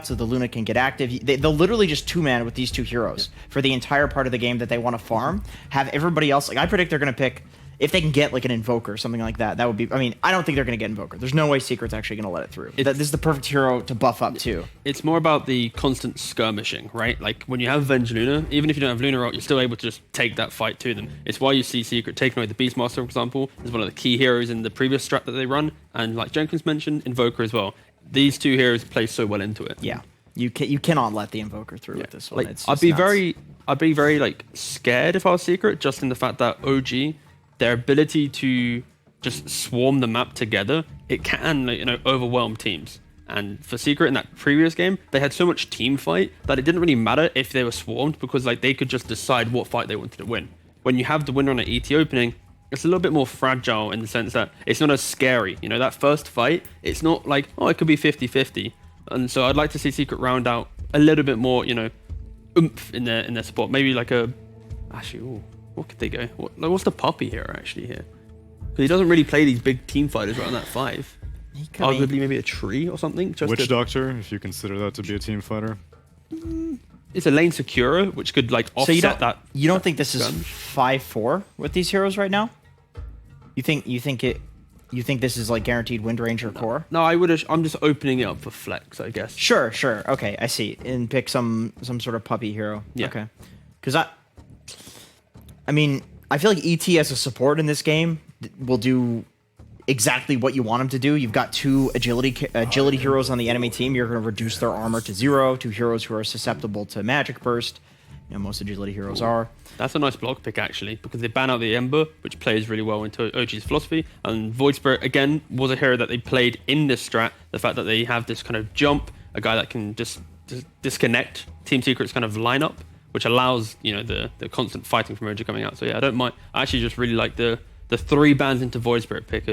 so the Luna can get active. They'll literally just two-man with these two heroes for the entire part of the game that they want to farm. Have everybody else, like, I predict they're going to pick, if they can get like an Invoker or something like that, that would be, I mean, I don't think they're going to get Invoker. There's no way Secret's actually going to let it through. This is the perfect hero to buff up too. It's more about the constant skirmishing, right? Like when you have Venge Luna, even if you don't have Luna out, you're still able to just take that fight to them. It's why you see Secret taking away the Beastmaster, for example, is one of the key heroes in the previous strat that they run. And like Jenkins mentioned, Invoker as well. These two heroes play so well into it. Yeah. You cannot let the Invoker through with this one. Like, It's I'd just be nuts. very like scared if I was Secret, just in the fact that OG, their ability to just swarm the map together, it can, you know, overwhelm teams. And for Secret in that previous game, they had so much team fight that it didn't really matter if they were swarmed, because like they could just decide what fight they wanted to win. When you have the winner on an ET opening, it's a little bit more fragile in the sense that it's not as scary. You know, that first fight, it's not like, oh, it could be 50-50. And so I'd like to see Secret round out a little bit more, you know, oomph in their support. Maybe like a, actually, ooh, what could they go? What's the puppy hero actually here? Because he doesn't really play these big team fighters right on that 5. Arguably maybe a tree or something. Witch Doctor, if you consider that to be a team fighter. It's a lane securer, which could like offset that. You don't think this is 5-4 with these heroes right now? You think this is like guaranteed Wind Ranger core? No, I'm just opening it up for flex, I guess. Sure. Okay, I see. And pick some sort of puppy hero. Yeah. Okay. Because I mean, I feel like ET as a support in this game will do exactly what you want him to do. You've got 2 agility heroes on the enemy team. You're going to reduce their armor to 0. 2 heroes who are susceptible to magic burst. You know, most agility heroes are. That's a nice block pick, actually, because they ban out the Ember, which plays really well into OG's philosophy. And Void Spirit, again, was a hero that they played in this strat. The fact that they have this kind of jump, a guy that can just disconnect Team Secret's kind of lineup, which allows, you know, the constant fighting from OG coming out. So yeah, I don't mind. I actually just really like the 3 bans into Void Spirit pick.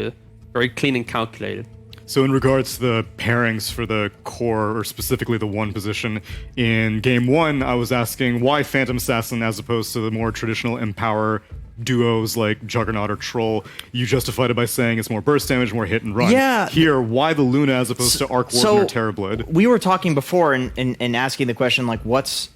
Very clean and calculated. So in regards to the pairings for the core, or specifically the 1 position, in game 1, I was asking why Phantom Assassin as opposed to the more traditional Empower duos like Juggernaut or Troll. You justified it by saying it's more burst damage, more hit and run. Yeah. Here, why the Luna as opposed to Arc Warden or Terrorblade? We were talking before and asking the question, like, what's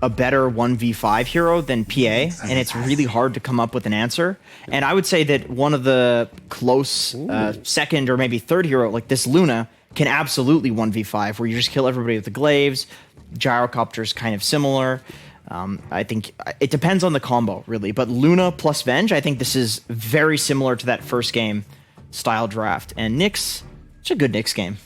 a better 1v5 hero than PA, and it's really hard to come up with an answer. And I would say that one of the close second or maybe third hero, like this Luna, can absolutely 1v5, where you just kill everybody with the glaives. Gyrocopter's kind of similar. I think it depends on the combo, really. But Luna plus Venge, I think this is very similar to that first game style draft. And Nyx, it's a good Nyx game.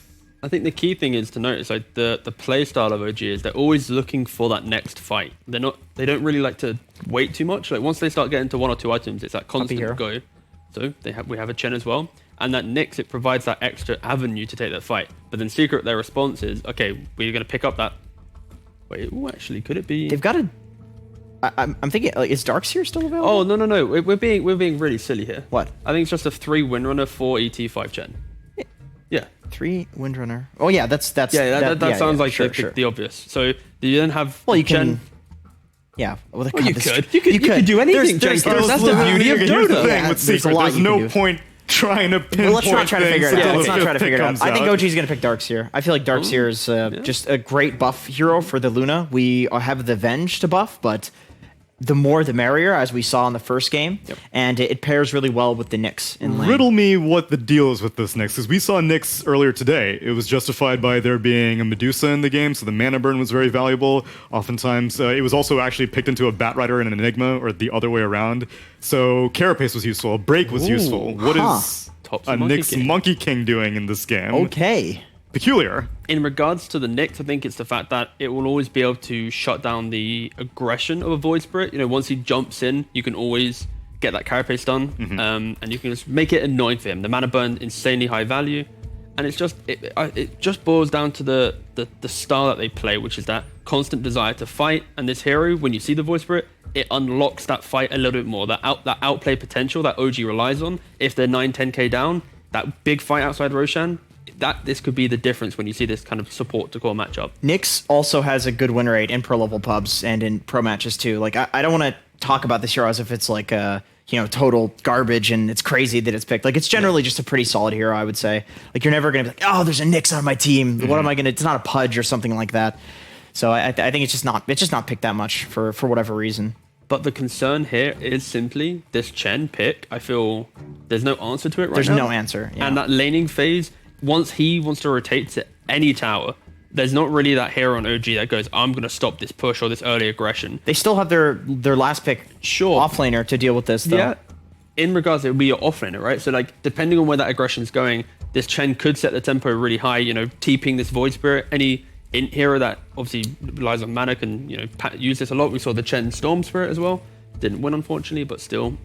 I think the key thing is to notice, like, the play style of OG is they're always looking for that next fight. They don't really like to wait too much. Like, once they start getting to 1 or 2 items, it's that constant go. So we have a Chen as well. And that Nyx, it provides that extra avenue to take that fight. But then Secret, their response is, okay, we're going to pick up that. Wait, actually, could it be? They've got a. I'm thinking, like, is Darkseer still available? Oh, no. We're being really silly here. What? I think it's just a 3 Windrunner, 4 ET, 5 Chen. Yeah. 3 Windrunner. Oh yeah, that sounds like the obvious. So do you then have? Well, you Chen? can. Yeah. Well, you could do anything. That's the beauty of Dota. There's no point trying to pinpoint. Let's not try to figure it out. Let's not try to figure it out. I think OG's going to pick Darkseer. I feel like Darkseer is just a great buff hero for the Luna. We have the Venge to buff, but the more the merrier, as we saw in the first game. Yep. And it pairs really well with the Nyx in lane. Riddle me what the deal is with this Nyx, because we saw Nyx earlier today. It was justified by there being a Medusa in the game, so the mana burn was very valuable. Oftentimes, it was also actually picked into a Batrider and an Enigma, or the other way around. So Carapace was useful, a Break was useful. What is a Nyx Monkey King doing in this game? Okay. Peculiar. In regards to the Nyx, I think it's the fact that it will always be able to shut down the aggression of a Void Spirit. You know, once he jumps in, you can always get that Carapace done, and you can just make it annoying for him. The mana burn, insanely high value, and it's just it just boils down to the style that they play, which is that constant desire to fight. And this hero, when you see the Void Spirit, it unlocks that fight a little bit more. That outplay potential that OG relies on. If they're 9-10k down, that big fight outside Roshan, this could be the difference when you see this kind of support to core matchup. Nyx also has a good win rate in pro level pubs and in pro matches too. Like, I don't want to talk about this hero as if it's like total garbage, and it's crazy that it's picked. Like, it's generally just a pretty solid hero, I would say. Like, you're never going to be like, oh, there's a Nyx on my team. What am I going to... It's not a Pudge or something like that. So I think it's just not picked that much for whatever reason. But the concern here is simply this Chen pick. I feel there's no answer to it right now. There's no answer. Yeah. And that laning phase, once he wants to rotate to any tower, there's not really that hero on OG that goes, I'm going to stop this push or this early aggression. They still have their last pick offlaner to deal with this, though. Yeah. In regards, it would be your offlaner, right? So, like, depending on where that aggression is going, this Chen could set the tempo really high, TPing this Void Spirit. Any hero that obviously relies on mana can, use this a lot. We saw the Chen Storm Spirit as well. Didn't win, unfortunately, but still,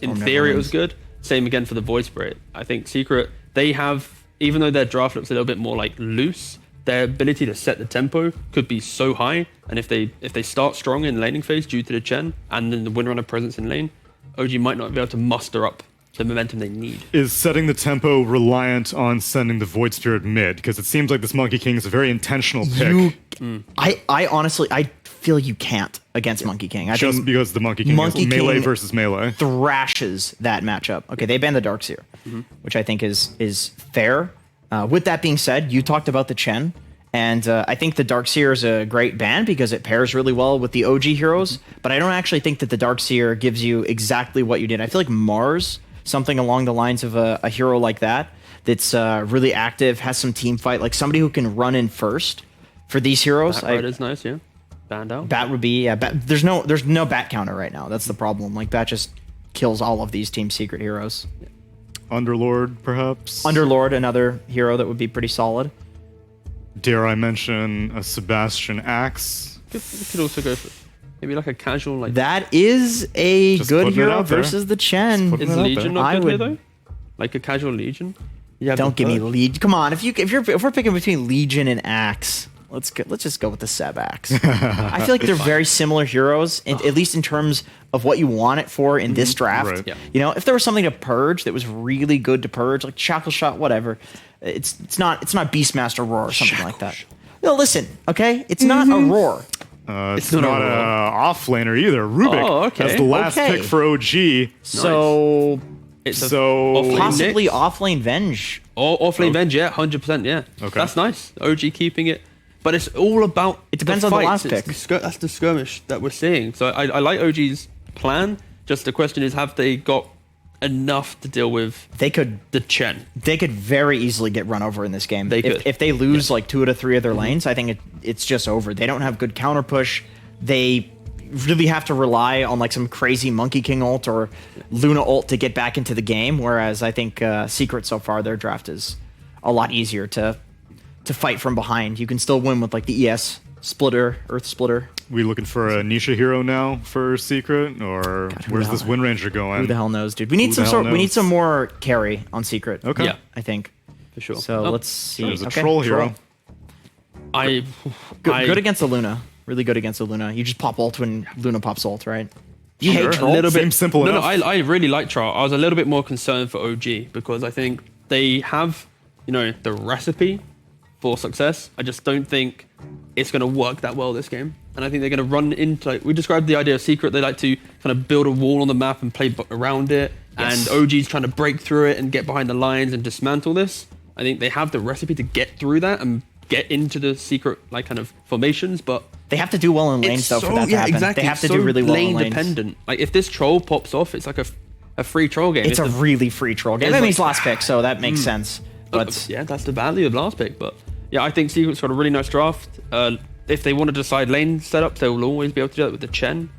in theory, it was good. Same again for the Void Spirit. I think Secret, they have, even though their draft looks a little bit more like loose, their ability to set the tempo could be so high, and if they start strong in laning phase due to the Chen and then the Windrunner presence in lane, OG might not be able to muster up the momentum they need. Is setting the tempo reliant on sending the Void Spirit mid? Because it seems like this Monkey King is a very intentional pick. I honestly feel you can't against Monkey King. Just because the Monkey King is melee versus melee. Thrashes that matchup. Okay, they banned the Darkseer, which I think is fair. With that being said, you talked about the Chen, and I think the Darkseer is a great ban because it pairs really well with the OG heroes, but I don't actually think that the Darkseer gives you exactly what you did. I feel like Mars, something along the lines of a hero like that's really active, has some team fight, like somebody who can run in first for these heroes. Bat is nice, yeah. Banned out. Bat would be, there's no Bat counter right now. That's the problem. Like, Bat just kills all of these Team Secret heroes. Yeah. Underlord, perhaps? Underlord, another hero that would be pretty solid. Dare I mention a Sebastian Axe? You could also go for maybe like a casual... like. That is a Just good hero versus the Chen. Is Legion not good here, though? Like a casual Legion? Yeah, don't give me Legion. Come on, if we're picking between Legion and Axe, let's just go with the Seb Axe. I feel like they're very similar heroes, at least in terms of what you want it for in this draft. Right. Yeah. If there was something to purge that was really good to purge, like Shackle Shot, whatever, it's not Beastmaster Roar or something like that. No, listen, okay, it's not a Roar. It's not an offlaner either. Rubik has the last pick for OG. So possibly Nyx. offlane Venge. Offlane Venge, yeah, 100%, yeah. Okay. That's nice. OG keeping it. But it's all about... It depends on the last pick. That's the skirmish that we're seeing. So I like OG's plan. Just the question is, have they got enough to deal with the Chen? They could very easily get run over in this game. If they lose like 2 out of 3 of their lanes, I think it's just over. They don't have good counter push. They really have to rely on like some crazy Monkey King ult or Luna ult to get back into the game. Whereas I think Secret so far, their draft is a lot easier to fight from behind. You can still win with like the ES splitter, Earth splitter. We looking for a Nisha hero now for Secret, or where's this Wind Ranger going? Who the hell knows, dude? We need we need some more carry on Secret. Okay, yeah, I think for sure. So let's see. There's a troll hero. Good against the Luna. Really good against the Luna. You just pop ult when Luna pops ult, right? You hate troll? A little bit Seems simple enough. No, I really like troll. I was a little bit more concerned for OG because I think they have, the recipe for success. I just don't think it's going to work that well this game. And I think they're going to run into, like, we described the idea of Secret. They like to kind of build a wall on the map and play around it. Yes. And OG's trying to break through it and get behind the lines and dismantle this. I think they have the recipe to get through that and get into the Secret, like, kind of formations, but they have to do well in lanes, though, for that to happen. Exactly. They have to do really well in lanes. Lane dependent. Like, if this troll pops off, it's like a free troll game. It's a really free troll game. That means last pick, so that makes sense. But yeah, that's the value of last pick. But yeah, I think Secret's got a really nice draft. If they want to decide lane setups, they will always be able to do that with the Chen.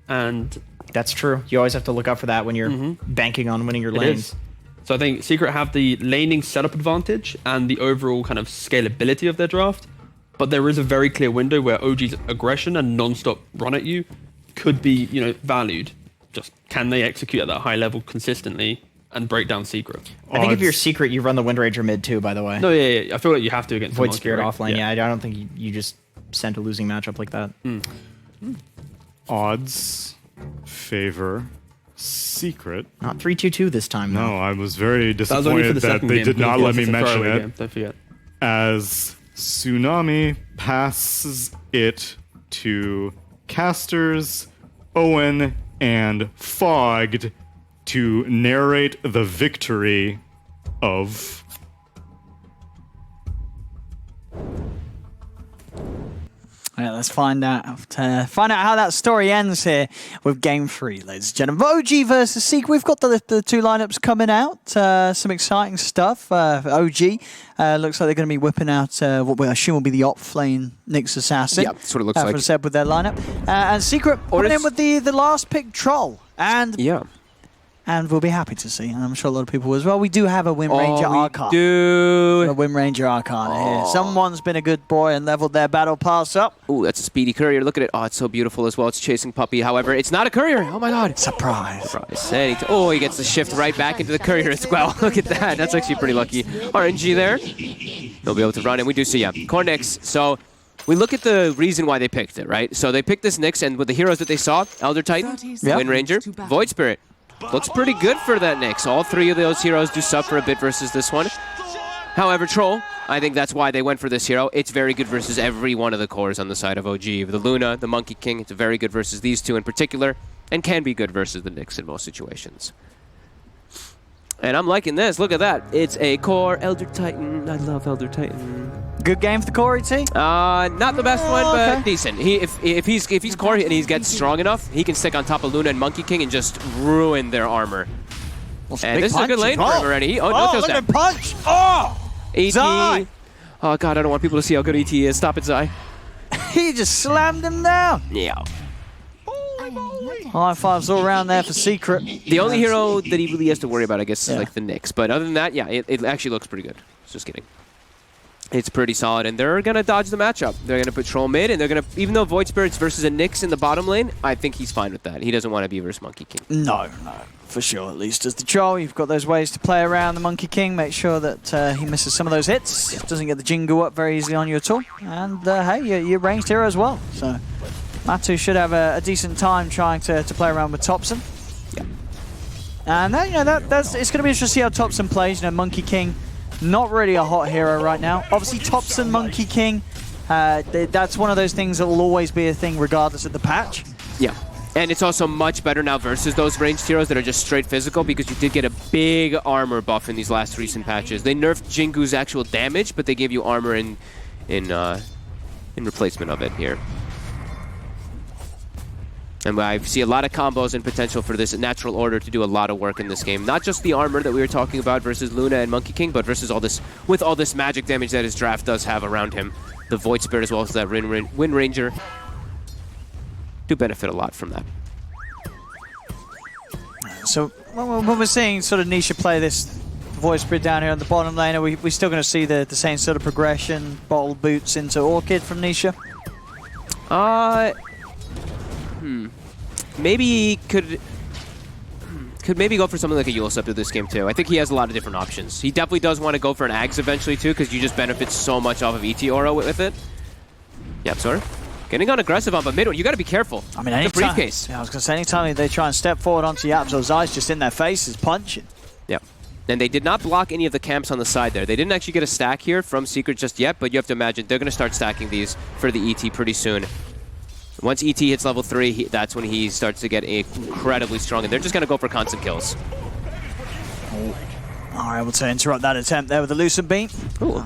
And that's true. You always have to look out for that when you're banking on winning your lanes. So I think Secret have the laning setup advantage and the overall kind of scalability of their draft. But there is a very clear window where OG's aggression and non-stop run at you could be, valued. Just can they execute at that high level consistently and break down Secret? I think if you're Secret, you run the Wind Ranger mid too, by the way. No, yeah. I feel like you have to against Void Spirit offlane. Yeah, I don't think you just send a losing matchup like that. Odds favor Secret. Not 3-2-2 this time, though. No, I was very disappointed that they did not let me mention it. Don't forget. As Tsunami passes it to casters, Owen, and Fogged. to narrate the victory of... Yeah, let's find out how that story ends here with Game 3, ladies and gentlemen. OG versus Seek. We've got the two lineups coming out. Some exciting stuff. OG looks like they're going to be whipping out what we assume will be the op lane Nyx Assassin. Yeah, that's what it looks like. For Seb with their lineup. And Secret coming in with the last pick Troll. And we'll be happy to see, and I'm sure a lot of people as well. We do have a Wind Ranger Arcana. A Wind Ranger Arcana here. Someone's been a good boy and leveled their battle pass up. Ooh, that's a speedy courier. Look at it. Oh, it's so beautiful as well. It's chasing Puppy. However, it's not a courier. Oh my god. Surprise. And he gets the shift right back into the courier as well. Look at that. That's actually pretty lucky. RNG there. He'll be able to run, and we do see, Core Nyx. So we look at the reason why they picked it, right? So they picked this Nyx, and with the heroes that they saw, Elder Titan, Wind Ranger, Void Spirit. Looks pretty good for that Nyx. All three of those heroes do suffer a bit versus this one. However, Troll, I think that's why they went for this hero. It's very good versus every one of the cores on the side of OG. The Luna, the Monkey King, it's very good versus these two in particular, and can be good versus the Nyx in most situations. And I'm liking this. Look at that. It's a core Elder Titan. I love Elder Titan. Good game for the core, ET? Not the best one, but okay. Decent. If he's core and he gets strong enough, he can stick on top of Luna and Monkey King and just ruin their armor. And this is a good lane for him already. No kills look down. at punch! Oh! ET. Zai! Oh god, I don't want people to see how good ET is. Stop it, Zai. He just slammed him down. Yeah. High fives all around there for Secret. The only hero that he really has to worry about, I guess, is like the Nyx. But other than that, yeah, it actually looks pretty good. Just kidding. It's pretty solid, and they're going to dodge the matchup. They're going to patrol mid, and they're going to, even though Void Spirit's versus a Nyx in the bottom lane, I think he's fine with that. He doesn't want to be versus Monkey King. No, for sure. At least as the Troll, you've got those ways to play around the Monkey King. Make sure that he misses some of those hits. Doesn't get the Jingu up very easily on you at all. And hey, you're ranged hero as well. So Map3 should have a decent time trying to play around with Thompson. Yeah. And that's it's going to be interesting to see how Thompson plays. Monkey King, not really a hot hero right now. Obviously, Thompson, Monkey King, that's one of those things that will always be a thing regardless of the patch. Yeah. And it's also much better now versus those ranged heroes that are just straight physical, because you did get a big armor buff in these last recent patches. They nerfed Jingu's actual damage, but they gave you armor in replacement of it here. And I see a lot of combos and potential for this natural order to do a lot of work in this game. Not just the armor that we were talking about versus Luna and Monkey King, but versus all this, with all this magic damage that his draft does have around him. The Void Spirit as well as that Wind Ranger do benefit a lot from that. So when we're seeing sort of Nisha play this Void Spirit down here on the bottom lane, are we still going to see the same sort of progression, bottle boots into Orchid from Nisha? Maybe could maybe go for something like a Yulsa after this game too. I think he has a lot of different options. He definitely does want to go for an Ags eventually too, because you just benefit so much off of ET Aura with it. Yep, sorry. Getting on aggressive on, but mid, you got to be careful. I mean, the briefcase. Yeah, I was going to say, anytime they try and step forward onto Yap's, Zai's just in their faces punching. Yep. And they did not block any of the camps on the side there. They didn't actually get a stack here from Secret just yet, but you have to imagine they're going to start stacking these for the ET pretty soon. Once ET hits level 3, that's when he starts to get incredibly strong, and they're just going to go for constant kills. Are able to interrupt that attempt there with the Lucent Beam. Ooh.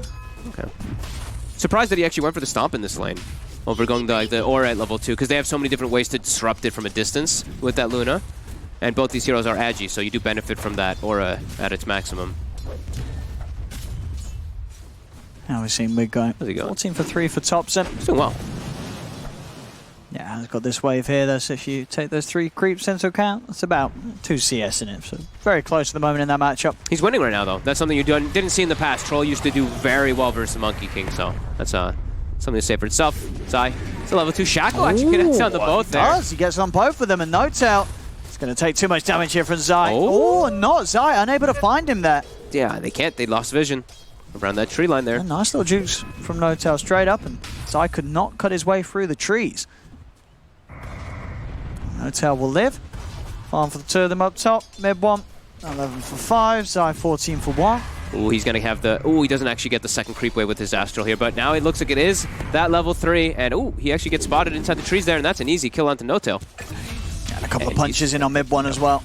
Okay. Surprised that he actually went for the Stomp in this lane over going the Aura at level 2, because they have so many different ways to disrupt it from a distance with that Luna. And both these heroes are agi, so you do benefit from that Aura at its maximum. Now we're seeing mid going. How's he going? 14 for 3 for Thompson. He's doing well. Yeah, he's got this wave here, though, so if you take those 3 creeps into account, that's about 2 CS in it. So very close at the moment in that matchup. He's winning right now, though. That's something you didn't see in the past. Troll used to do very well versus Monkey King, so that's something to say for itself. Zai, it's a level 2 Shackle. Actually connects on the both there. He gets on both of them, and no tell. It's going to take too much damage here from Zai. Oh, not Zai, unable to find him there. Yeah, they can't. They lost vision around that tree line there. A nice little juice from No Tail straight up, and Zai could not cut his way through the trees. No Tail will live. Farm for the 2 of them up top. Mid 1, 11 for 5. Zai 14 for 1. Ooh, he's going to have the... Ooh, he doesn't actually get the second creep wave with his Astral here, but now it looks like it is that level 3, and ooh, he actually gets spotted inside the trees there, and that's an easy kill onto No Tail. And a couple of punches in on mid 1 as well.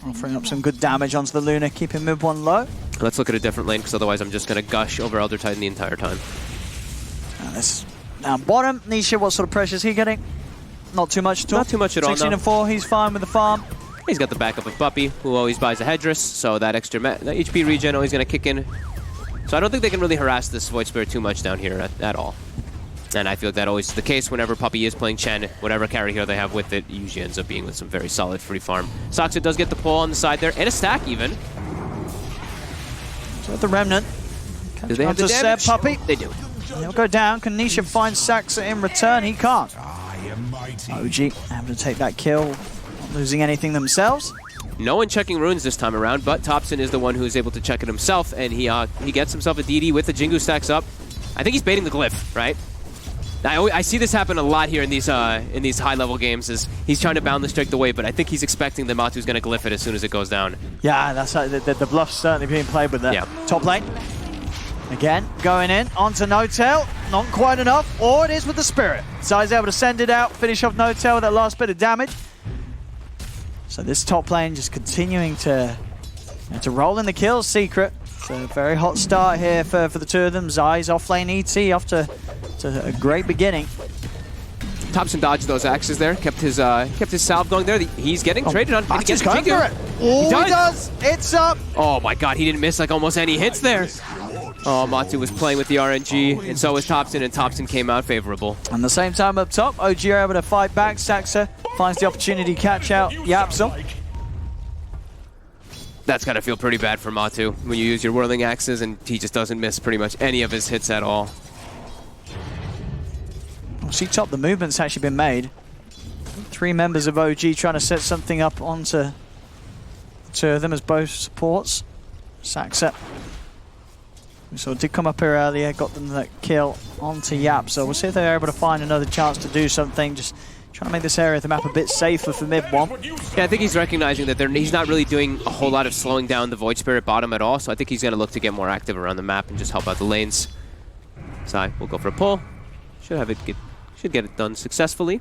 Offering up some good damage onto the Luna, keeping mid one low. Let's look at a different lane, because otherwise I'm just going to gush over Elder Titan the entire time. This down bottom. Nisha, what sort of pressure is he getting? Not too much at all. Not too much at all, 16 no. and 4, he's fine with the farm. He's got the backup of Puppy, who always buys a headdress, so that extra that HP regen always going to kick in. So I don't think they can really harass this Void Spirit too much down here at all. And I feel like that always is the case whenever Puppy is playing Chen. Whatever carry hero they have with it usually ends up being with some very solid free farm. Soxa does get the pull on the side there, and a stack even. So the Remnant. Do they have the Seb damage? Puppy. They do. He'll go down. Can Nisha find Saxa in return? He can't. OG having to take that kill. Not losing anything themselves. No one checking runes this time around, but Thompson is the one who's able to check it himself, and he gets himself a DD with the Jingu stacks up. I think he's baiting the glyph, right? I see this happen a lot here in these high-level games. Is he's trying to bound the strike the way, but I think he's expecting that Matu's going to glyph it as soon as it goes down. Yeah, that's the bluff's certainly being played with that. Yeah. Top lane. Again, going in onto No-Tail. Not quite enough. Or it is with the Spirit. Zai's able to send it out, finish off No-Tail with that last bit of damage. So this top lane just continuing to roll in the kills, Secret. It's a very hot start here for the two of them. Zai's off lane ET off to a great beginning. Thompson dodged those axes there, kept his salve going there. He's getting traded on. Matu's going for it. Oh, he does. It's up. Oh my god, he didn't miss like almost any hits there. Oh, Matu was playing with the RNG, and so was Thompson, and Thompson came out favorable. And the same time up top, OG are able to fight back. Saxa finds the opportunity to catch out Yapsel. That's got to feel pretty bad for Matu when you use your whirling axes and he just doesn't miss pretty much any of his hits at all. Well, see top, the movement's actually been made. 3 members of OG trying to set something up onto the two of them as both supports. Saxa. So did come up here earlier, got them that kill onto Yap. So we'll see if they're able to find another chance to do something. Just trying to make this area of the map a bit safer for mid one. Yeah, I think he's recognizing that he's not really doing a whole lot of slowing down the Void Spirit bottom at all. So I think he's going to look to get more active around the map and just help out the lanes. Sai will go for a pull. Should get it done successfully.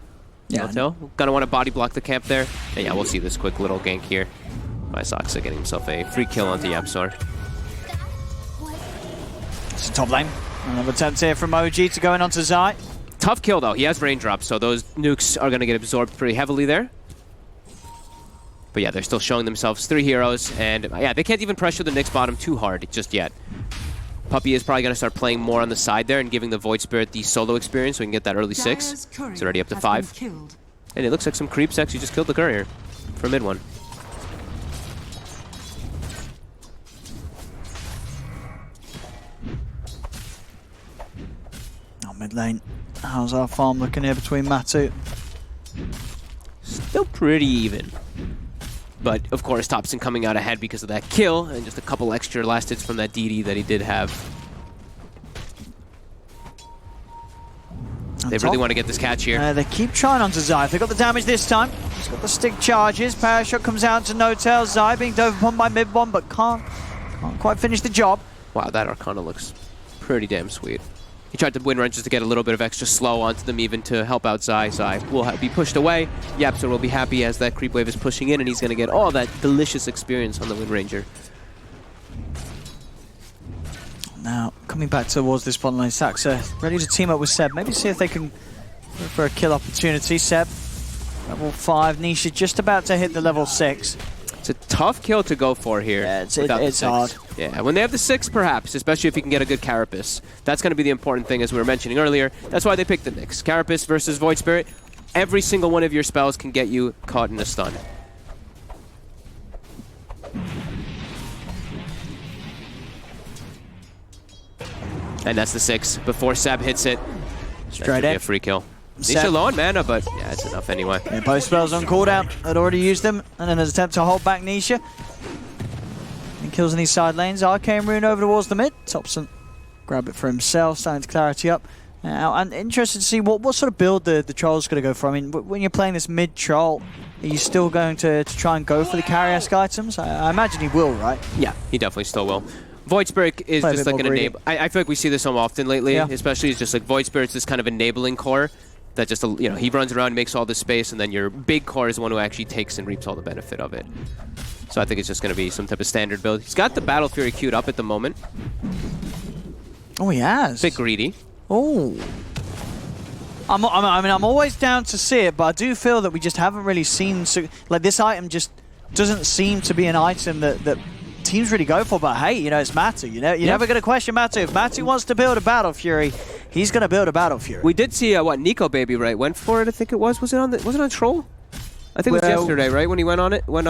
Yeah. Gonna want to body block the camp there. And yeah, we'll see this quick little gank here by Soxa getting himself a free kill onto Yapsor. It's top lane. Another attempt here from OG to go in onto Zai. Tough kill though. He has raindrops, so those nukes are gonna get absorbed pretty heavily there. But yeah, they're still showing themselves 3 heroes, and yeah, they can't even pressure the Nyx bottom too hard just yet. Puppy is probably gonna start playing more on the side there and giving the Void Spirit the solo experience so we can get that early 6. It's already up to 5. And it looks like some creeps actually just killed the courier for mid one. Mid lane. How's our farm looking here between Matu? Still pretty even. But of course, Thompson coming out ahead because of that kill and just a couple extra last hits from that DD that he did have. They really want to get this catch here. They keep trying onto Zai. They got the damage this time. He's got the stick charges. Power shot comes out to No-Tail. Zai being dove upon by mid one, but can't quite finish the job. Wow, that Arcana looks pretty damn sweet. He tried to win run just to get a little bit of extra slow onto them even to help out Zai. Zai will be pushed away. Yapsor will be happy as that creep wave is pushing in, and he's going to get all that delicious experience on the Wind Ranger. Now, coming back towards this bottom lane, Saxa ready to team up with Seb. Maybe see if they can go for a kill opportunity. Seb, level 5. Nisha just about to hit the level 6. It's a tough kill to go for here. Yeah, it's hard. Yeah, when they have the 6 perhaps, especially if you can get a good Carapace. That's going to be the important thing as we were mentioning earlier. That's why they picked the Nyx. Carapace versus Void Spirit. Every single one of your spells can get you caught in a stun. And that's the 6 before Seb hits it. Straight in. A free kill. Nisha low on mana, but yeah, it's enough anyway. Yeah, both spells on cooldown. Had already used them, and then an attempt to hold back Nisha. And kills in these side lanes. Arcane Rune over towards the mid. Thompson grab it for himself, starting to clarity up. Now, I'm interested to see what sort of build the Troll's going to go for. I mean, when you're playing this mid Troll, are you still going to try and go for the carry-esque items? I imagine he will, right? Yeah, he definitely still will. Void Spirit is just like an enable. I feel like we see this so often lately, especially it's just like Void Spirit's this kind of enabling core that just, you know, he runs around, makes all this space, and then your big core is the one who actually takes and reaps all the benefit of it. So I think it's just going to be some type of standard build. He's got the Battle Fury queued up at the moment. Oh, he has. Bit greedy. Oh. I'm always down to see it, but I do feel that we just haven't really seen... like, this item just doesn't seem to be an item that teams really go for. But hey, you know, it's Map3. You're never going to question Map3. If Map3 wants to build a Battle Fury, he's going to build a Battle Fury. We did see, Nico Baby, right, went for it, I think it was. Was it on Troll? I think it was yesterday, right, when he went on it? When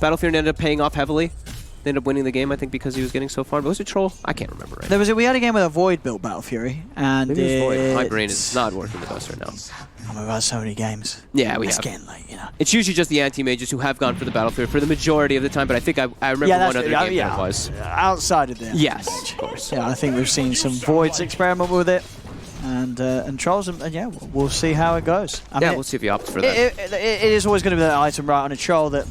Battle Fury ended up paying off heavily. They ended up winning the game, I think, because he was getting so far. But was it Troll? I can't remember right. We had a game with a Void built Battle Fury, and Maybe it was Void. My brain is not working the best right now. Oh, we've had so many games. Yeah, it's getting late, you know. It's usually just the anti-mages who have gone for the Battle Fury for the majority of the time, but I think I remember one other game that was. Outside of that. Yes, of course. Yeah, I think we've seen some Voids experiment with it, and Trolls, and yeah, we'll see how it goes. We'll see if he opts for that. It is always going to be that item right on a Troll that,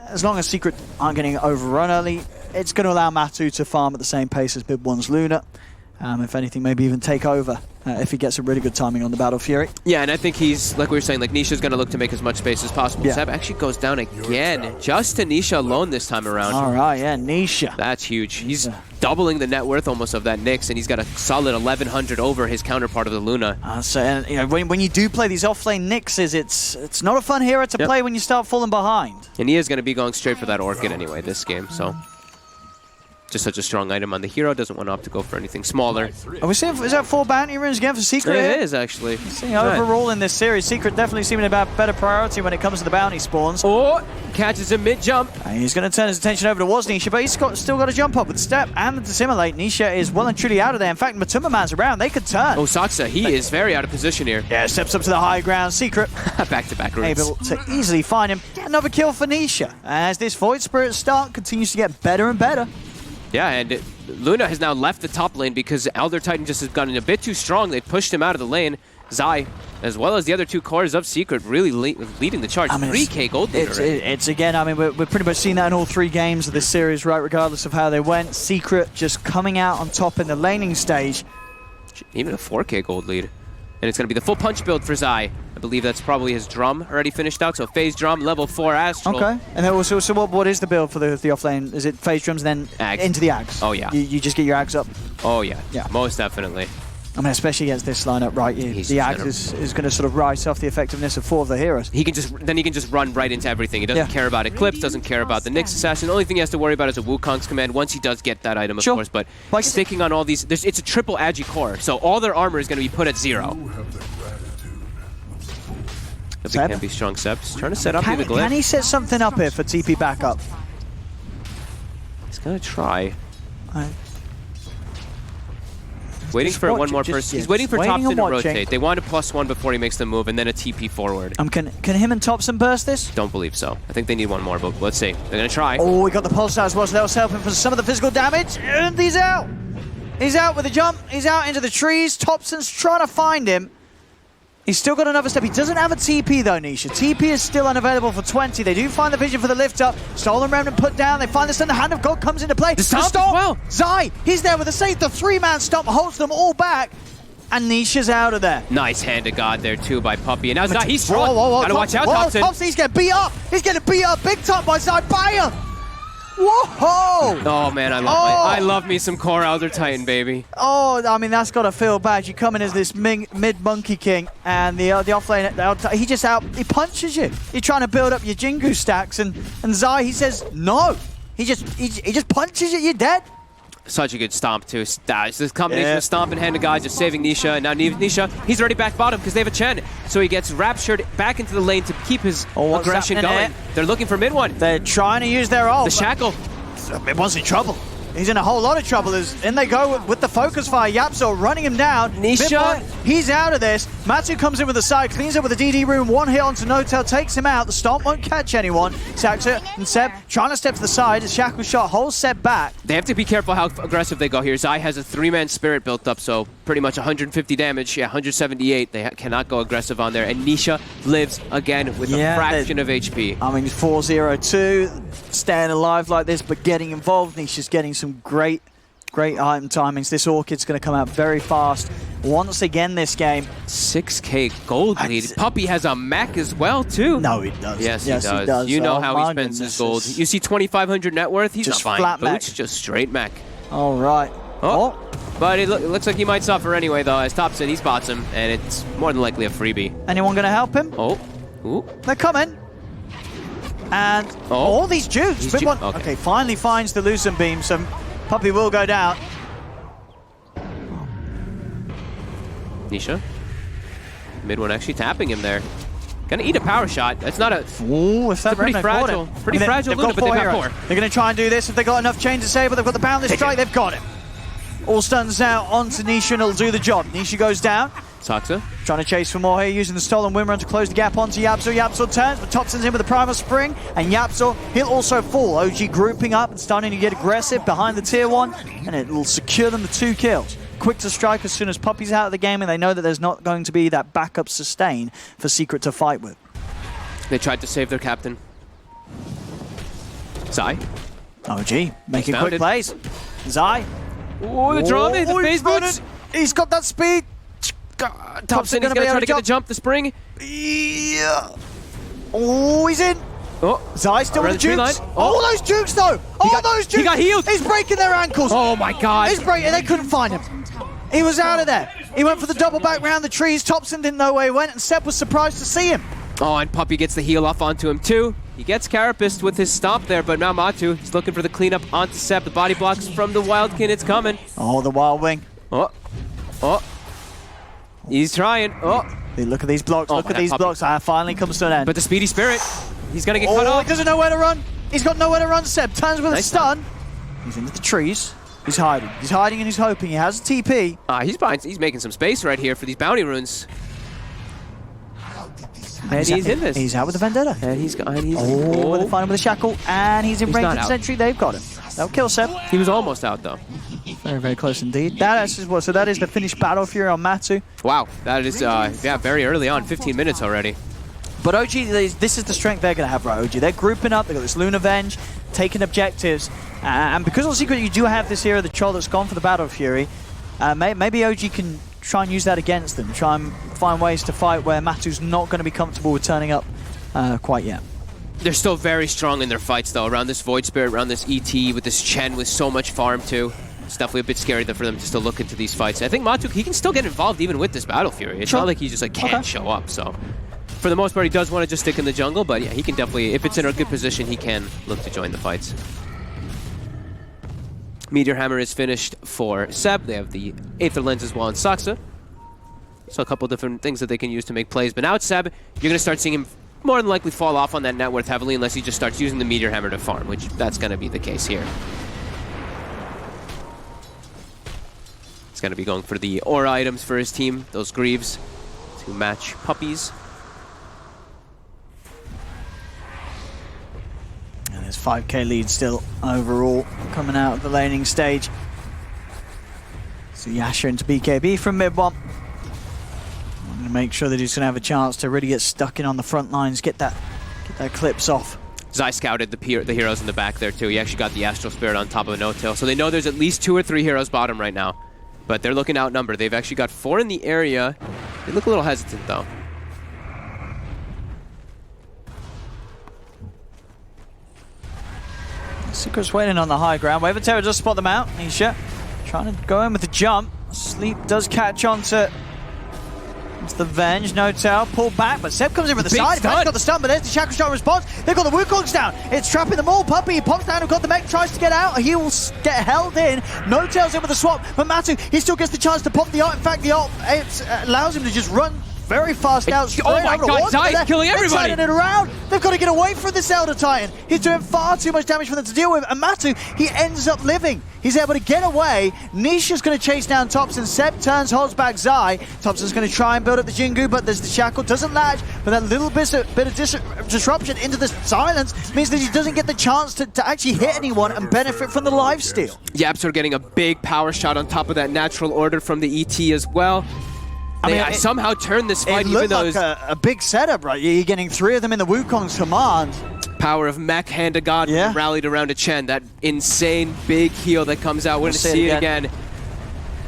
as long as Secret aren't getting overrun early, it's going to allow Map3 to farm at the same pace as Bib1's Luna. If anything, maybe even take over if he gets a really good timing on the Battle Fury. Yeah, and I think he's, like we were saying, like Nisha's going to look to make as much space as possible. Yeah. Seb actually goes down again, just to Nisha alone this time around. All right, yeah, Nisha. That's huge. He's doubling the net worth almost of that Nyx, and he's got a solid 1,100 over his counterpart of the Luna. And you know, when you do play these offlane Nyxes, it's not a fun hero to play when you start falling behind. And he is going to be going straight for that Orchid anyway this game, so... Just such a strong item on the hero. Doesn't want to opt to go for anything smaller. Are we seeing, is that 4 bounty runes again for Secret? It is, actually. Overall in this series, Secret definitely seeming to have better priority when it comes to the bounty spawns. Oh, catches him mid-jump. And he's going to turn his attention over towards Nisha, but he's still got to jump up with Step and the Dissimulate. Nisha is well and truly out of there. In fact, Matuma Man's around. They could turn. Oh, Saksa, he is very out of position here. Yeah, steps up to the high ground. Secret. Back-to-back roots. Able to easily find him. Another kill for Nisha. As this Void Spirit start continues to get better and better. Yeah, and Luna has now left the top lane because Elder Titan just has gotten a bit too strong. They pushed him out of the lane. Zai, as well as the other two cores of Secret, really leading the charge. 3K gold leader. It's again, I mean, we're pretty much seeing that in all 3 games of this series, right, regardless of how they went. Secret just coming out on top in the laning stage. Even a 4K gold lead. And it's going to be the full punch build for Zai. I believe that's probably his drum already finished out. So phase drum, level 4 Astral. Okay. And then also, so what is the build for the offlane? Is it phase drums and then into the Ags? Oh, yeah. You just get your Ags up? Oh, yeah. Most definitely. I mean, especially against this lineup, right? The Ags is going to sort of rise off the effectiveness of 4 of the heroes. He can just run right into everything. He doesn't care about Eclipse, doesn't care about the Nyx Assassin. The only thing he has to worry about is a Wukong's command once he does get that item, of course. But sticking on all these, it's a triple Agi core, so all their armor is going to be put at 0. That can be strong. Seb's trying to set up the glyph. Can he set something up here for TP backup? He's going to try. Waiting for one more person. He's waiting for Topson to rotate. They want a +1 before he makes the move, and then a TP forward. Can him and Topson burst this? Don't believe so. I think they need one more, but let's see. They're going to try. Oh, we got the pulse out as well, so that was helping for some of the physical damage. And he's out. He's out with a jump. He's out into the trees. Topson's trying to find him. He's still got another step. He doesn't have a TP though, Nisha. TP is still unavailable for 20. They do find the vision for the lift up. Stolen Remnant put down. They find this, and the Hand of God comes into play. The stomp as well. Zai, he's there with a save. The 3-man stomp holds them all back. And Nisha's out of there. Nice Hand of God there too by Puppy. And now Zai, he's strong. Gotta watch out, Topson. Topson, he's getting beat up. He's getting beat up big time by Zai. Bam! Whoa! Oh man, I love me some core Elder Titan, baby. Oh, I mean that's gotta feel bad. You come in as this mid Monkey King, and the offlane, he just he punches you. You're trying to build up your Jingu stacks, and Zai, he says no. He just punches you. You're dead. Such a good stomp too. It's this combination of stomp and Hand of God just saving Nisha. And now Nisha, he's already back bottom because they have a Chen. So he gets raptured back into the lane to keep his aggression going. They're looking for mid one. They're trying to use their ult. The shackle. Mid-one's in trouble. He's in a whole lot of trouble. In they go with the focus fire. Yapso running him down. Nisha. He's out of this. Matsu comes in with the side, cleans up with the DD rune. 1 hit onto No-Tail, takes him out. The stomp won't catch anyone. Saxa and Seb trying to step to the side. The shackle shot holds Seb back. They have to be careful how aggressive they go here. Zai has a 3-man spirit built up, so pretty much 150 damage. Yeah, 178. They cannot go aggressive on there. And Nisha lives again with a fraction of HP. I mean, 4-0-2. Staying alive like this, but getting involved. Nisha's getting some great item timings. This Orchid's going to come out very fast. once again this game. 6K gold lead. Puppy has a mech as well, too. No, he does. Yes, he does. You know how he spends his gold. You see 2,500 net worth? He's just not buying flat boots, mech. just straight mech. All right. Oh. But it looks like he might suffer anyway, though. As Top said, he spots him, and it's more than likely a freebie. Anyone going to help him? Oh. Ooh. They're coming. And all these dukes. Okay, finally finds the Lucent beam, so Puppy will go down. Nisha. Mid one actually tapping him there. Gonna eat a power shot. That's not a... Ooh, if that pretty fragile. Pretty fragile Luna, but they've got 4. They're going to try and do this. If they've got enough chain to save, but they've got the boundless strike, they've got it. All stuns out onto Nisha and it'll do the job. Nisha goes down. Saksa. Trying to chase for more here, using the stolen wind run to close the gap onto Yapzor. Yapzor turns, but Thompson's in with the primal spring, and Yapzor, he'll also fall. OG grouping up and starting to get aggressive behind the tier 1, and it will secure them the 2 kills. Quick to strike as soon as Puppy's out of the game, and they know that there's not going to be that backup sustain for Secret to fight with. They tried to save their captain. Zai. OG making quick plays. Zai. Oh, the drama, the phase boots. He's got that speed. Thompson, he's going to try to get the jump, the spring. Yeah. Oh, he's in. Oh, Zai still with the jukes. Oh, those jukes, though. Those jukes. He got healed. He's breaking their ankles. Oh, my God. He's breaking. They couldn't find him. He was out of there. He went for the double back round the trees. Thompson didn't know where he went, and Seb was surprised to see him. Oh, and Puppy gets the heal off onto him, too. He gets Carapaced with his stomp there, but now Matu, he's looking for the cleanup onto Seb. The body blocks from the Wildkin. It's coming. Oh, the Wild Wing. Oh. Oh. He's trying. Oh. Look at these blocks. Look at these blocks. Finally comes to an end. But the Speedy Spirit, he's going to get cut off. He doesn't know where to run. He's got nowhere to run, Seb. Turns with a stun. He's into the trees. He's hiding. He's hiding and he's hoping. He has a TP. He's making some space right here for these bounty runes. And he's in this. He's out with the Vendetta. And he's gone. They find him with a shackle, and he's in range of the sentry. They've got him. They'll kill Seb. He was almost out, though. Very, very close indeed. That is what. So that is the finished Battle Fury on Matu. Wow, that is very early on, 15 minutes already. But OG, this is the strength they're going to have, right, OG? They're grouping up. They've got this Luna Venge, taking objectives. And because on Secret, you do have this hero, the Troll, that's gone for the Battle Fury. Maybe OG can try and use that against them. Try and find ways to fight where Matu's not going to be comfortable with turning up quite yet. They're still very strong in their fights, though, around this Void Spirit, around this ET, with this Chen with so much farm, too. It's definitely a bit scary for them to still look into these fights. I think Matu, he can still get involved even with this Battle Fury. It's not like he just can't show up, so... For the most part, he does want to just stick in the jungle, but yeah, he can definitely, if it's in a good position, he can look to join the fights. Meteor Hammer is finished for Seb. They have the Aether Lens as well in Saksa. So a couple different things that they can use to make plays. But now it's Seb, you're going to start seeing him more than likely fall off on that net worth heavily unless he just starts using the Meteor Hammer to farm, which that's going to be the case here. He's going to be going for the aura items for his team, those Greaves, to match Puppies. And there's 5k lead still overall coming out of the laning stage. So Yasha into BKB from mid one. I'm going to make sure that he's going to have a chance to really get stuck in on the front lines, get that clips off. Zai scouted the heroes in the back there too. He actually got the Astral Spirit on top of a no-tail. So they know there's at least 2 or 3 heroes bottom right now. But they're looking outnumbered. They've actually got 4 in the area. They look a little hesitant though. Secret's waiting on the high ground. Wave of Terror does spot them out. Nisha trying to go in with the jump. Sleep does catch on to the Venge. No tail. Pull back, but Seb comes in with the side. Venge got the stun, but there's the Shackle Shot response. They've got the Wukongs down. It's trapping them all. Puppy pops down and got the mech, tries to get out. He will get held in. No tail's in with the swap, but Matu, he still gets the chance to pop the ult. In fact, the ult allows him to just run very fast out. Oh my god, Zai's killing everybody! They're turning it around. They've got to get away from this Elder Titan. He's doing far too much damage for them to deal with. And Matu, he ends up living. He's able to get away. Nisha's going to chase down Thompson. Seb turns, holds back Zai. Thompson's going to try and build up the Jingu, but there's the Shackle. Doesn't latch, but that little bit of disruption into the silence means that he doesn't get the chance to actually hit anyone and benefit from the lifesteal. Yapzor getting a big power shot on top of that natural order from the ET as well. They somehow turned this fight, even though it looked like a big setup, right? You're getting 3 of them in the Wukong's command. Power of Mech, Hand of God, rallied around a Chen. That insane big heal that comes out. We're going to see it again.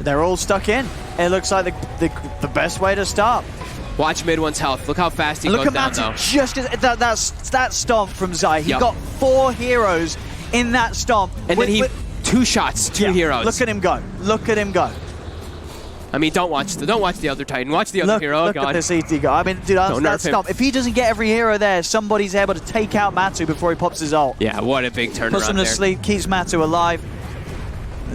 They're all stuck in. It looks like the best way to start. Watch mid one's health. Look how fast he Look goes at down, Map3 though. just that stomp from Zai. He got 4 heroes in that stomp. And then he 2 shots, 2 heroes. Look at him go. Look at him go. I mean, don't watch the other Titan. Watch the other hero. Look at this ET go. I mean, dude, that stomp. If he doesn't get every hero there, somebody's able to take out Map3 before he pops his ult. Yeah, what a big turnaround Puts him to sleep, keeps Map3 alive.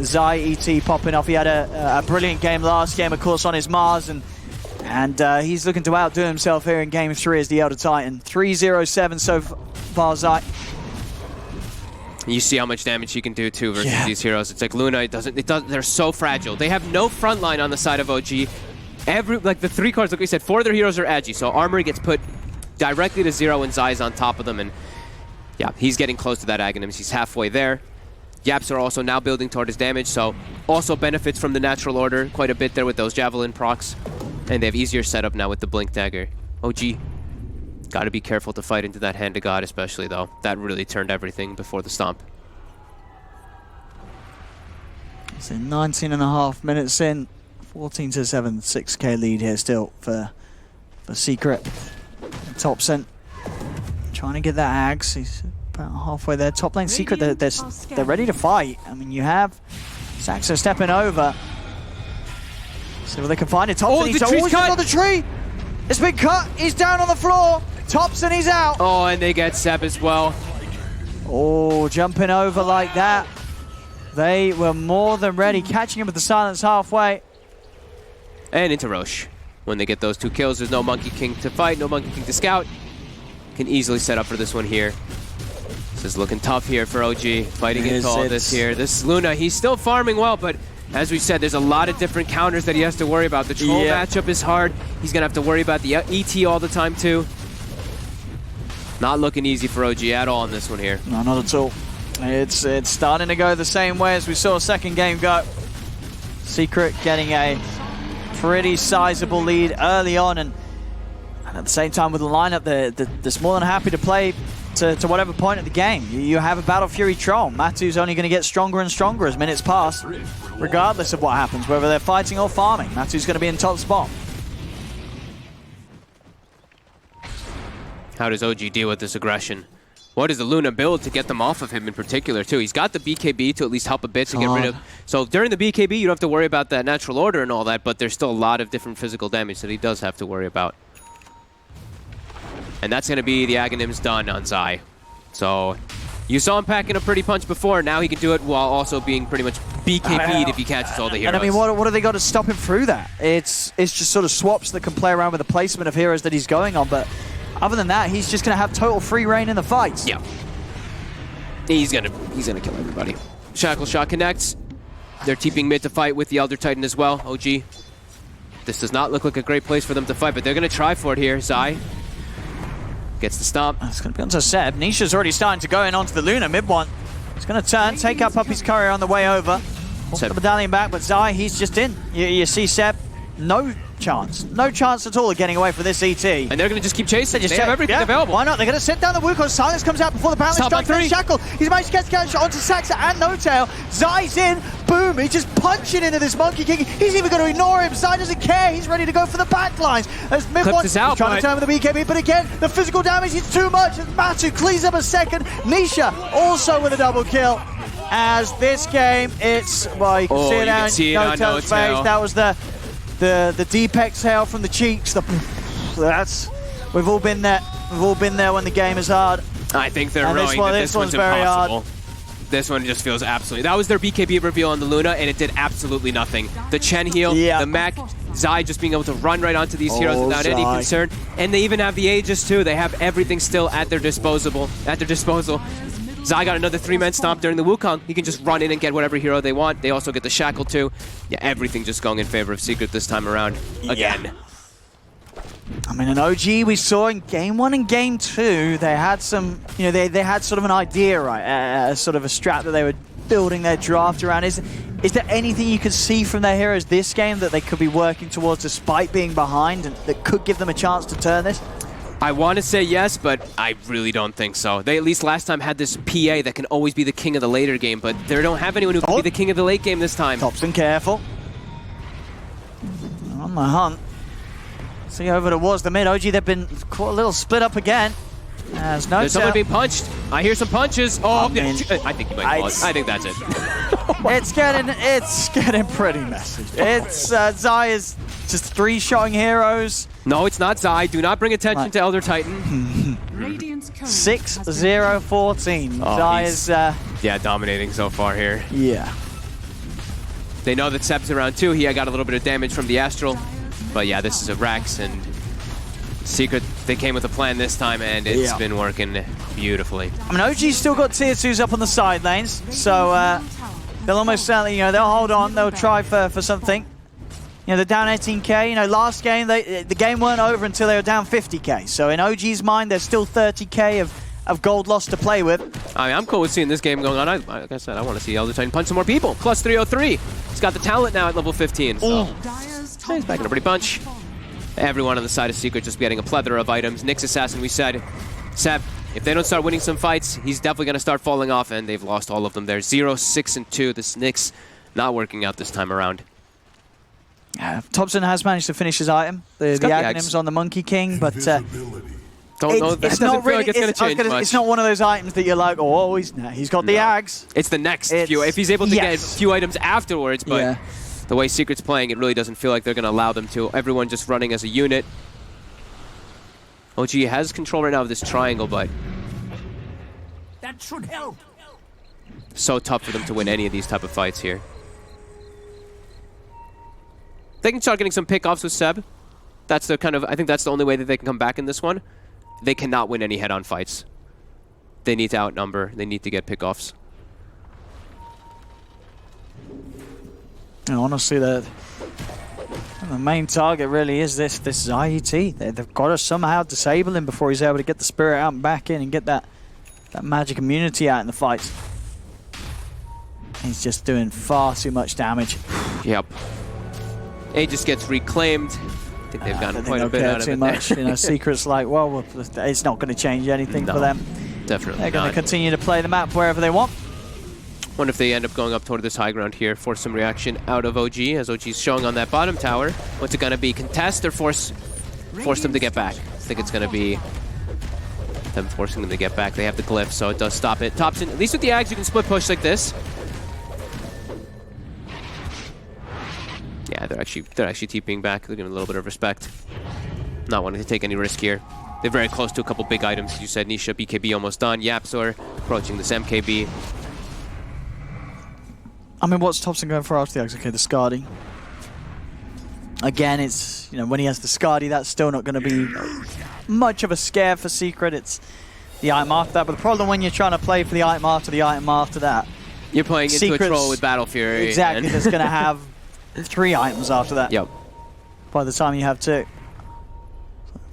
Zai ET popping off. He had a brilliant game last game, of course, on his Mars, and he's looking to outdo himself here in Game 3 as the Elder Titan. 3-0-7 so far, Zai. You see how much damage he can do too versus these heroes. It's like Luna. They're so fragile. They have no front line on the side of OG. The 3 cards, like we said, 4 of their heroes are edgy. So armor gets put directly to 0 when Zai's on top of them, and yeah, he's getting close to that Aghanims. He's halfway there. Yaps are also now building toward his damage, so also benefits from the natural order quite a bit there with those javelin procs, and they have easier setup now with the blink dagger. OG. Got to be careful to fight into that hand of God, especially though. That really turned everything before the stomp. So 19.5 minutes in, 14-7, 6k lead here still for Secret. Thompson trying to get that Ags. He's about halfway there. Top lane Secret, they're ready to fight. I mean, you have Saxo stepping over. See what they can find. It Thompson, he's always on the tree. It's been cut. He's down on the floor. Thompson, he's out. Oh, and they get Seb as well. Oh, jumping over like that. They were more than ready, catching him with the silence halfway. And into Roche. When they get those 2 kills, there's no Monkey King to fight, no Monkey King to scout. Can easily set up for this one here. This is looking tough here for OG, fighting into all this here. This Luna, he's still farming well, but as we said, there's a lot of different counters that he has to worry about. The troll matchup is hard. He's going to have to worry about the ET all the time, too. Not looking easy for OG at all in this one here. No, not at all. It's starting to go the same way as we saw second game go. Secret getting a pretty sizable lead early on, and at the same time with the lineup, they're more than happy to play to whatever point of the game. You have a Battle Fury Troll. Matu's only going to get stronger and stronger as minutes pass, regardless of what happens, whether they're fighting or farming. Matu's going to be in top spot. How does OG deal with this aggression? What is the Luna build to get them off of him in particular, too? He's got the BKB to at least help a bit to get rid of. So during the BKB, you don't have to worry about that natural order and all that, but there's still a lot of different physical damage that he does have to worry about. And that's going to be the Aghanims done on Zai. So you saw him packing a pretty punch before. Now he can do it while also being pretty much BKB'd if he catches all the heroes. And I mean, what do they got to stop him through that? It's just sort of swaps that can play around with the placement of heroes that he's going on, but other than that, he's just going to have total free reign in the fights. Yeah. He's gonna kill everybody. Shackle shot connects. They're TPing mid to fight with the Elder Titan as well. OG. This does not look like a great place for them to fight, but they're going to try for it here. Zai gets the stomp. It's going to be onto Seb. Nisha's already starting to go in onto the Luna mid one. He's going to turn, take out Puppy's courier on the way over. Pulls the medallion back, but Zai, he's just in. You see Seb, no chance at all of getting away from this ET. And they're going to just keep chasing. They have everything available. Why not? They're going to sit down the Wukong. Silence comes out before the balance strikes from Shackle. He's managed to get the shot onto Saxa and No Tail. Zai's in. Boom. He's just punching into this Monkey King. He's even going to ignore him. Zai doesn't care. He's ready to go for the backlines. As mid-one, he's trying to turn with the BKB, but again, the physical damage is too much. As Matu cleans up a second. Nisha also with a double kill. As this game, it's, well, you can see it out in No Tail's face. That was the deep exhale from the cheeks. We've all been there. We've all been there when the game is hard. I think they're rowing that this one's very impossible. This one just feels absolutely... That was their BKB reveal on the Luna, and it did absolutely nothing. The Chen heal, the Mac, Zai just being able to run right onto these heroes without any concern. And they even have the Aegis too. They have everything still at their disposal. Zai got another 3-man stomp during the Wukong. He can just run in and get whatever hero they want. They also get the Shackle too. Yeah, everything just going in favor of Secret this time around. Again. Yeah. I mean, an OG we saw in Game 1 and Game 2, they had some, they had sort of an idea, right? Sort of a strat that they were building their draft around. Is there anything you could see from their heroes this game that they could be working towards despite being behind and that could give them a chance to turn this? I want to say yes, but I really don't think so. They at least last time had this PA that can always be the king of the later game, but they don't have anyone who can be the king of the late game this time. Thompson, careful. On the hunt. See over towards the mid. OG, they've been quite a little split up again. There's someone being punched. I hear some punches. Oh, I mean, I think you might call it. I think that's it. It's getting pretty messy. It's Zai is just 3-shotting heroes. No, it's not Zai. Do not bring attention to Elder Titan. 6-0-14. Zai is yeah, dominating so far here. yeah. They know that Seb's around too. He got a little bit of damage from the Astral. But yeah, this is a Rex, and Secret, they came with a plan this time, and it's been working beautifully. I mean, OG's still got tier 2s up on the side lanes, so they'll almost certainly, they'll hold on, they'll try for something. They're down 18k. Last game, the game weren't over until they were down 50k. So in OG's mind, there's still 30k of gold lost to play with. I mean, I'm cool with seeing this game going on. Like I said, I want to see Elder Titan punch some more people. Plus 303. He's got the talent now at level 15. So he's back in a pretty bunch. Everyone on the side of Secret just getting a plethora of items. Nyx Assassin, we said, Seb, if they don't start winning some fights, he's definitely going to start falling off, and they've lost all of them there. 0, 6, and 2. This Nyx not working out this time around. Thompson has managed to finish his item. The Aghanims on the Monkey King, but don't know. That doesn't feel like it's going to change much. It's not one of those items that you're like, oh, he's got the Aghs. It's the next few. If he's able to get a few items afterwards, but the way Secret's playing, it really doesn't feel like they're going to allow them to. Everyone just running as a unit. OG has control right now of this triangle, but that should help. So tough for them to win any of these type of fights here. They can start getting some pickoffs with Seb. That's the I think that's the only way that they can come back in this one. They cannot win any head-on fights. They need to outnumber. They need to get pickoffs. Honestly, the main target really is this IET. They've got to somehow disable him before he's able to get the spirit out and back in and get that magic immunity out in the fight. He's just doing far too much damage. Yep. Aegis gets reclaimed. I think they've gotten quite a bit out of it. Too much. Secret's like, well, it's not going to change anything for them. Definitely They're going to continue to play the map wherever they want. Wonder if they end up going up toward this high ground here, force some reaction out of OG, as OG's showing on that bottom tower. What's it going to be? Contest or force them to get back? I think it's going to be them forcing them to get back. They have the glyph, so it does stop it. Thompson, at least with the Aghs, you can split push like this. Yeah, they're actually TPing back. They're giving a little bit of respect. Not wanting to take any risk here. They're very close to a couple big items. You said Nisha, BKB almost done. Yapzor approaching this MKB. I mean, what's Thompson going for after the Aghs? Okay, the Skadi. Again, it's, when he has the Skadi, that's still not going to be much of a scare for Secret. It's the item after that. But the problem when you're trying to play for the item after that, you're playing into a troll with Battle Fury. Exactly, that's going to have 3 items after that. Yep. By the time you have 2.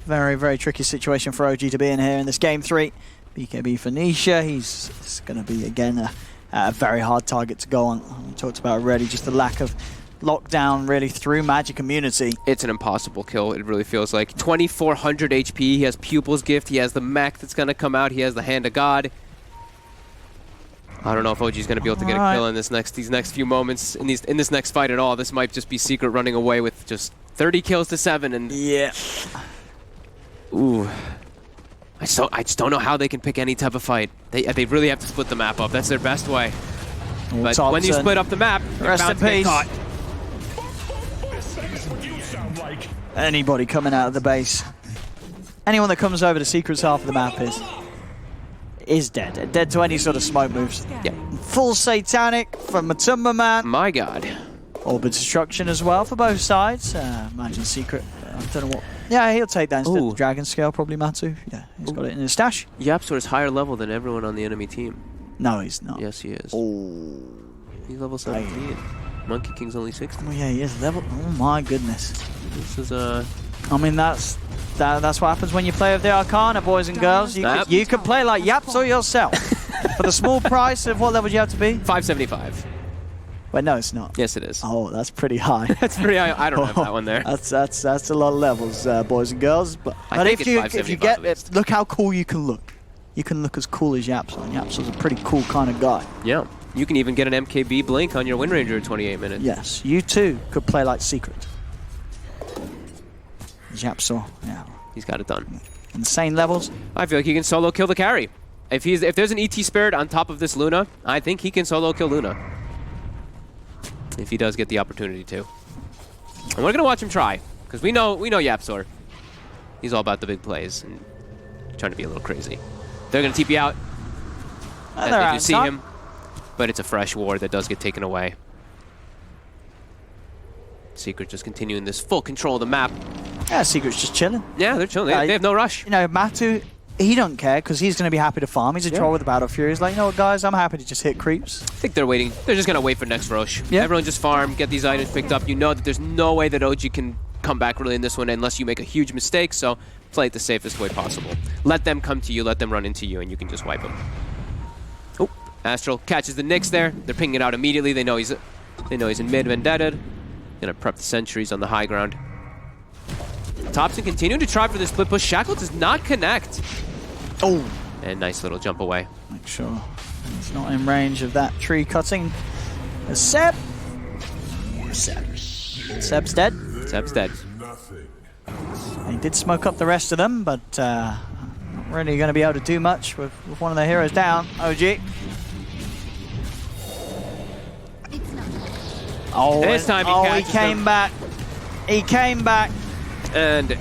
Very, very tricky situation for OG to be in here in this game 3. BKB for Nisha. He's going to be, again, a very hard target to go on. We talked about already, just the lack of lockdown really through magic immunity. It's an impossible kill, it really feels like. 2400 HP, he has Pupil's Gift, he has the mech that's going to come out, he has the Hand of God. I don't know if OG's going to be able to get a kill in these next few moments, in this next fight at all. This might just be Secret running away with just 30 kills to 7, and yeah. Ooh. I just don't know how they can pick any type of fight. They really have to split the map up. That's their best way. But Thompson, when you split up the map, rest in peace. Caught. Anybody coming out of the base, anyone that comes over to Secret's half of the map is dead. Dead to any sort of smoke moves. Yeah. Full Satanic from Matumba Man. My God. Orbit Destruction as well for both sides. Imagine Secret. I don't know what. Yeah, he'll take that instead of the Dragon Scale, probably Matu. Yeah, he's got it in his stash. Yapzor is higher level than everyone on the enemy team. No, he's not. Yes, he is. Oh. He's level 17. Monkey King's only 60. Oh yeah, he is level. Oh my goodness. This is I mean, that's what happens when you play with the Arcana, boys and girls. You can play like Yapzor yourself for the small price of what level do you have to be? 575. Wait, no, it's not. Yes, it is. Oh, that's pretty high. That's pretty high. I don't have that one there. That's a lot of levels, boys and girls. But think if you get it, look how cool you can look. You can look as cool as Yapzor. And Yapzor's a pretty cool kind of guy. Yeah. You can even get an MKB blink on your Wind Ranger at 28 minutes. Yes, you too could play like Secret. Japsor, yeah. He's got it done. Insane levels. I feel like he can solo kill the carry. If there's an ET Spirit on top of this Luna, I think he can solo kill Luna. If he does get the opportunity to. And we're gonna watch him try, because we know Yapsor. He's all about the big plays and trying to be a little crazy. They're gonna TP out. And They do see him, but it's a fresh ward that does get taken away. Secret just continuing this full control of the map. Yeah, Secret's just chilling. Yeah, they're chilling. They have no rush. You know, Map3, he don't care because he's going to be happy to farm. He's a troll with the Battle Fury. He's like, you know what, guys, I'm happy to just hit creeps. I think they're waiting. They're just gonna wait for next Roche. Yeah. Everyone just farm, get these items picked up. You know that there's no way that OG can come back really in this one unless you make a huge mistake. So play it the safest way possible. Let them come to you. Let them run into you, and you can just wipe them. Oh, Astral catches the Nyx there. They're pinging it out immediately. They know he's in mid Vendetta. Gonna prep the sentries on the high ground. Thompson continuing to try for the split push. Shackle does not connect. Oh. And nice little jump away. Make sure he's not in range of that tree cutting. There's Seb. Seb's dead. Seb's dead. He did smoke up the rest of them, but not really going to be able to do much with one of their heroes down. OG. Oh, This time he came back. He came back. And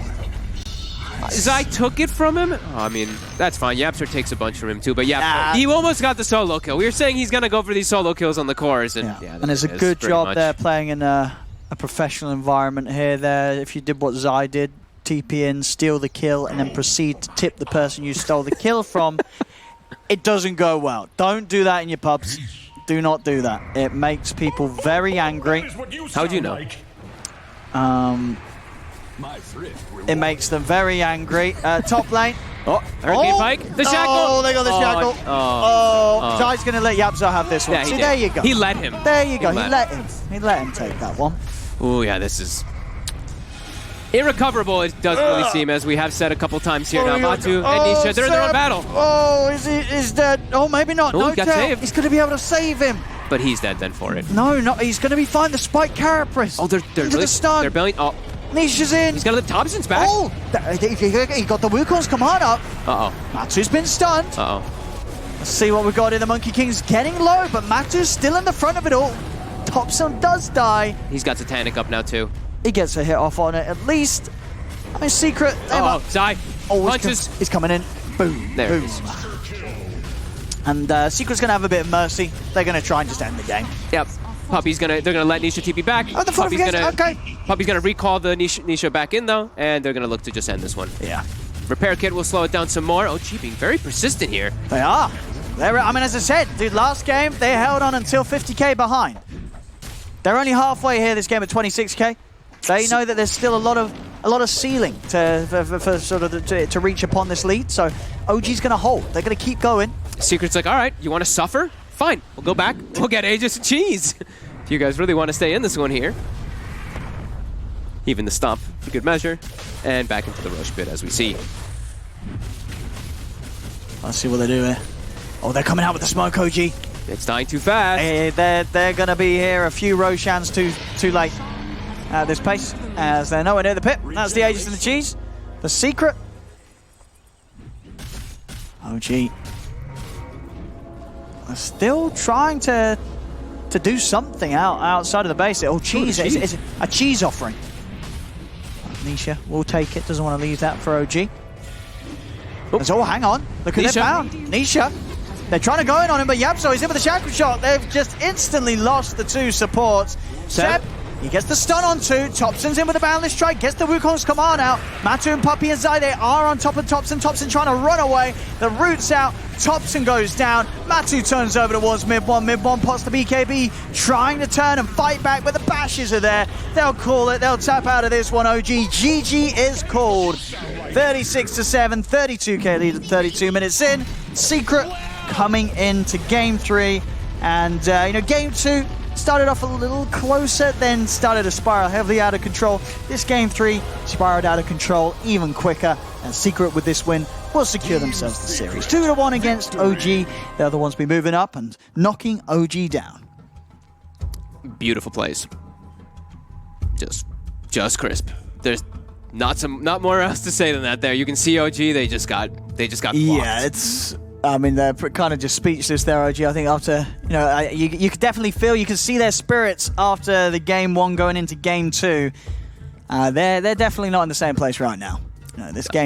Zai took it from him. Oh, I mean, that's fine. Yapster takes a bunch from him too, but yeah, he almost got the solo kill. We were saying he's gonna go for these solo kills on the cores, and And it's a good job there playing in a professional environment here. There, if you did what Zai did, TP in, steal the kill, and then proceed to tip the person you stole the kill from, it doesn't go well. Don't do that in your pubs. Do not do that. It makes people very angry. How'd you know? It makes them very angry. Top lane. Oh, Hurricane Pike. The shackle. Oh, they got the shackle. Zai's going to let Yapzar have this one. Yeah, See, there you go. He let him. There you go. He let him. He let him take that one. Oh, yeah, this is irrecoverable, it does really seem, as we have said a couple times here now. Matu and Nisha, they're in their own battle. Oh, is dead. Oh, maybe not. Oh, No he got tell. saved. He's going to be able to save him. But he's dead then for it. No, he's going to be fine. The Spike Carapace. Oh, they're into really, the stun. they're bailing. Oh, Nisha's in. he's got the Thompson's back. Oh, he got the Wukong's command up. Uh-oh. Matu's been stunned. Uh-oh. Let's see what we got here. The Monkey King's getting low, but Matu's still in the front of it all. Thompson does die. He's got Satanic up now, too. He gets a hit off on it, at least. I mean, Secret. Oh, Zai. Oh, Punches. he's coming in. Boom. There boom. it is. And Secret's going to have a bit of mercy. They're going to try and just end the game. Yep. They're gonna let Nisha TP back. Oh, the Puppy's gonna recall the Nisha back in though, and they're gonna look to just end this one. Yeah. Repair kit will slow it down some more. OG being very persistent here. They are. I mean, as I said, dude, last game, they held on until 50k behind. They're only halfway here this game at 26k. They know that there's still a lot of ceiling to reach upon this lead, so OG's going to hold. They're going to keep going. Secret's like, all right, you want to suffer? Fine, we'll go back. We'll get Aegis and Cheese. If you guys really want to stay in this one here. Even the stomp, a good measure. And back into the Roche pit as we see. Let's see what they do here. Oh, they're coming out with the smoke, OG. It's dying too fast. Hey, they're going to be here a few Roshans too late at this pace, as they're nowhere near the pit. That's the Aegis and the Cheese. The Secret. OG. They're still trying to do something outside of the base. Oh, Cheese. It's a Cheese offering. Nisha will take it. Doesn't want to leave that for OG. Oh, hang on. Look at their bound. Nisha. They're trying to go in on him, but Yapso is in with the shackle shot. They've just instantly lost the two supports. Seb, he gets the stun on two. Thompson's in with the boundless strike, gets the Wukong's command out. Matu and Puppy and Zai, they are on top of Thompson. Thompson trying to run away. The root's out. Thompson goes down. Matu turns over towards mid one. Mid one pots the BKB, trying to turn and fight back, but the bashes are there. They'll call it. They'll tap out of this one, OG. GG is called. 36-7, 32k lead at 32 minutes in. Secret coming into game 3, and game 2 started off a little closer, then started to spiral heavily out of control. This game 3 spiraled out of control even quicker, and Secret with this win will secure themselves the series. 2-1 against OG. The other ones be moving up and knocking OG down. Beautiful plays. Just crisp. There's Not more else to say than that. There, you can see OG. They just got blocked. Yeah, it's. I mean, they're kind of just speechless there, OG. I think after, you could definitely feel, you can see their spirits after the game 1 going into game 2. They're definitely not in the same place right now. This game.